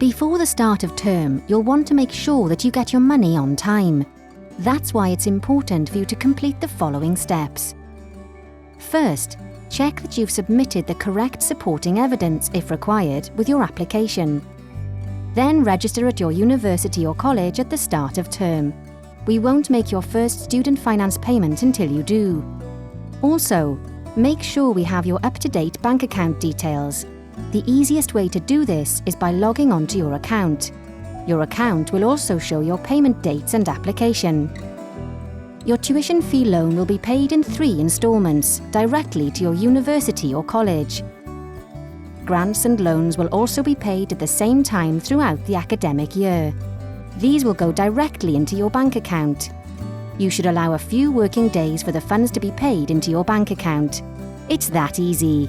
Before the start of term, you'll want to make sure that you get your money on time. That's why it's important for you to complete the following steps. First, check that you've submitted the correct supporting evidence, if required, with your application. Then register at your university or college at the start of term. We won't make your first student finance payment until you do. Also, make sure we have your up-to-date bank account details. The easiest way to do this is by logging onto your account. Your account will also show your payment dates and application. Your tuition fee loan will be paid in 3 instalments, directly to your university or college. Grants and loans will also be paid at the same time throughout the academic year. These will go directly into your bank account. You should allow a few working days for the funds to be paid into your bank account. It's that easy.